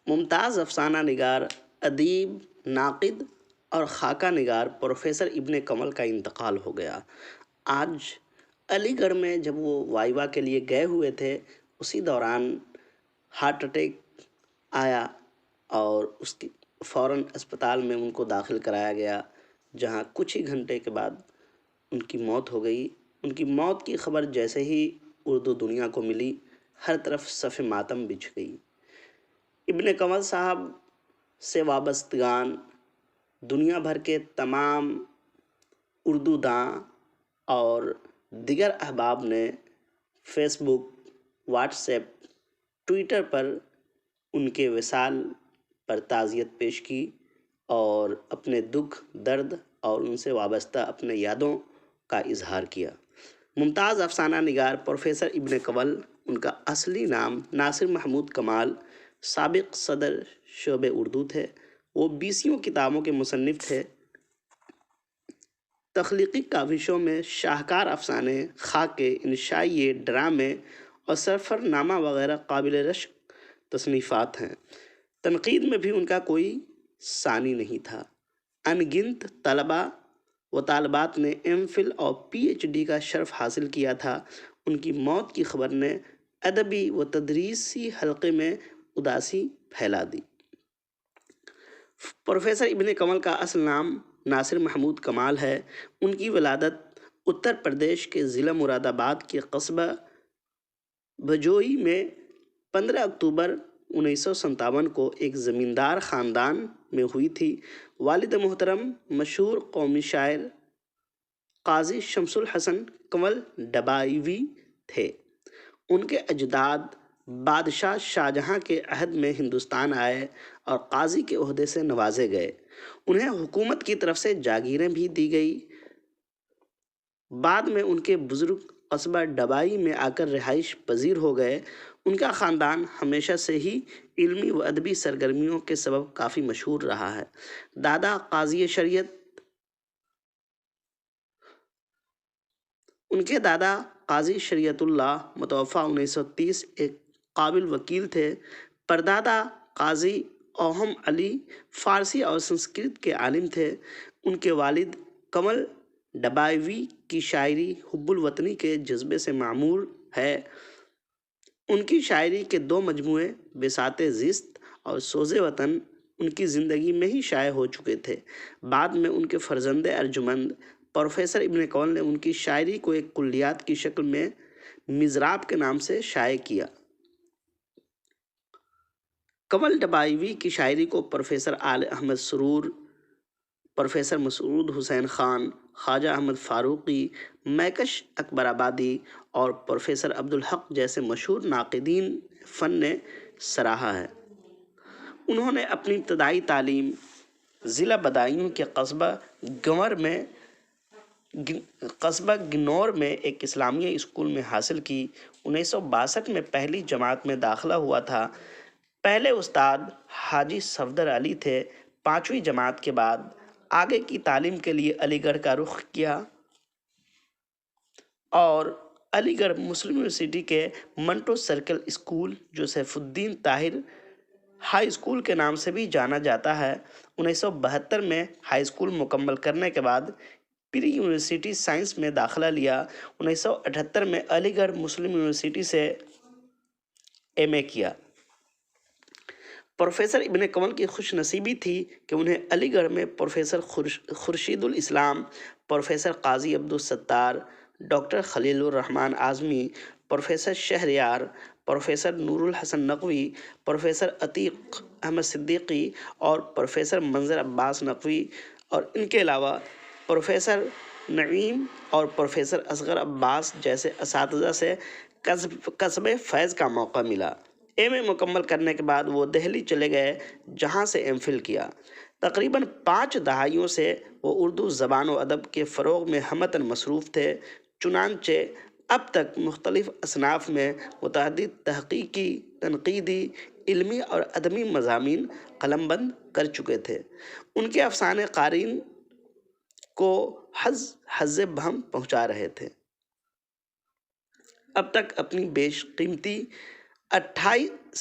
ممتاز افسانہ نگار، ادیب، ناقد اور خاکہ نگار پروفیسر ابن کمل کا انتقال ہو گیا۔ آج علی گڑھ میں جب وہ وائوا کے لیے گئے ہوئے تھے، اسی دوران ہارٹ اٹیک آیا اور اس کی فوراً اسپتال میں ان کو داخل کرایا گیا، جہاں کچھ ہی گھنٹے کے بعد ان کی موت ہو گئی۔ ان کی موت کی خبر جیسے ہی اردو دنیا کو ملی، ہر طرف صف ماتم بچھ گئی۔ ابن کمل صاحب سے وابستگان دنیا بھر کے تمام اردو داں اور دیگر احباب نے فیس بک، واٹس ایپ، ٹویٹر پر ان کے وصال پر تعزیت پیش کی اور اپنے دکھ، درد اور ان سے وابستہ اپنے یادوں کا اظہار کیا۔ ممتاز افسانہ نگار پروفیسر ابن کمل، ان کا اصلی نام ناصر محمود کمال، سابق صدر شعبہ اردو تھے۔ وہ 20 کتابوں کے مصنف تھے۔ تخلیقی کاوشوں میں شاہکار افسانے، خاکے، انشائیے، ڈرامے اور سفر نامہ وغیرہ قابل رشک تصنیفات ہیں۔ تنقید میں بھی ان کا کوئی ثانی نہیں تھا۔ ان گنت طلباء و طالبات نے ایم فل اور پی ایچ ڈی کا شرف حاصل کیا تھا۔ ان کی موت کی خبر نے ادبی و تدریسی حلقے میں اداسی پھیلا دی۔ پروفیسر ابن کمل کا اصل نام ناصر محمود کمال ہے۔ ان کی ولادت اتر پردیش کے ضلع مراد آباد کے قصبہ بھجوئی میں 15 اکتوبر 1957 کو ایک زمیندار خاندان میں ہوئی تھی۔ والد محترم مشہور قومی شاعر قاضی شمس الحسن کمل ڈبائیوی تھے۔ ان کے اجداد بادشاہ شاہجہاں کے عہد میں ہندوستان آئے اور قاضی کے عہدے سے نوازے گئے۔ انہیں حکومت کی طرف سے جاگیریں بھی دی گئی۔ بعد میں ان کے بزرگ قصبہ ڈبائی میں آ کر رہائش پذیر ہو گئے۔ ان کا خاندان ہمیشہ سے ہی علمی و ادبی سرگرمیوں کے سبب کافی مشہور رہا ہے۔ دادا قاضی شریعت، ان کے دادا قاضی شریعت اللہ متوفی 1930 ایک قابل وکیل تھے۔ پردادا قاضی اوہم علی فارسی اور سنسکرت کے عالم تھے۔ ان کے والد کمل ڈبائیوی کی شاعری حب الوطنی کے جذبے سے معمور ہے۔ ان کی شاعری کے 2 مجموعے بساط زیست اور سوز وطن ان کی زندگی میں ہی شائع ہو چکے تھے۔ بعد میں ان کے فرزند ارجمند پروفیسر ابن کمل نے ان کی شاعری کو ایک کلیات کی شکل میں مضراب کے نام سے شائع کیا۔ کمل ڈبائیوی کی شاعری کو پروفیسر آل احمد سرور، پروفیسر مسعود حسین خان، خواجہ احمد فاروقی، میکش اکبر آبادی اور پروفیسر عبدالحق جیسے مشہور ناقدین فن نے سراہا ہے۔ انہوں نے اپنی ابتدائی تعلیم ضلع بدایوں کے قصبہ گنور میں ایک اسلامیہ اسکول میں حاصل کی۔ 1962 میں پہلی جماعت میں داخلہ ہوا تھا۔ پہلے استاد حاجی صفدر علی تھے۔ 5ویں جماعت کے بعد آگے کی تعلیم کے لیے علی گڑھ کا رخ کیا اور علی گڑھ مسلم یونیورسٹی کے منٹو سرکل اسکول، جو سیف الدین طاہر ہائی اسکول کے نام سے بھی جانا جاتا ہے، 1972 میں ہائی اسکول مکمل کرنے کے بعد پری یونیورسٹی سائنس میں داخلہ لیا۔ 1978 میں علی گڑھ مسلم یونیورسٹی سے ایم اے کیا۔ پروفیسر ابن کمل کی خوش نصیبی تھی کہ انہیں علی گڑھ میں پروفیسر خورشید الاسلام، پروفیسر قاضی عبدالستار، ڈاکٹر خلیل الرحمن اعظمی، پروفیسر شہریار، پروفیسر نور الحسن نقوی، پروفیسر عتیق احمد صدیقی اور پروفیسر منظر عباس نقوی اور ان کے علاوہ پروفیسر نعیم اور پروفیسر اصغر عباس جیسے اساتذہ سے کسب فیض کا موقع ملا۔ ایم اے مکمل کرنے کے بعد وہ دہلی چلے گئے، جہاں سے ایم فل کیا۔ تقریباً 5 دہائیوں سے وہ اردو زبان و ادب کے فروغ میں ہمتاً مصروف تھے۔ چنانچہ اب تک مختلف اصناف میں متعدد تحقیقی، تنقیدی، علمی اور ادبی مضامین قلم بند کر چکے تھے۔ ان کے افسانے قارئین کو حظ بہم پہنچا رہے تھے۔ اب تک اپنی بیش قیمتی 28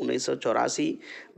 1984,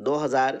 2000,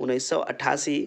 1988,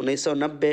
1990,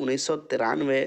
1993,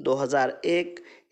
2001,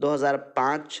2005,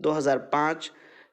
2005,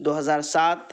2007,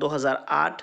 2008,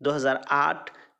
2008,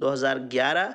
2011,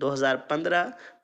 2015,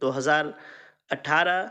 2018,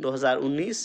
2019,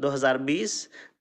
2020,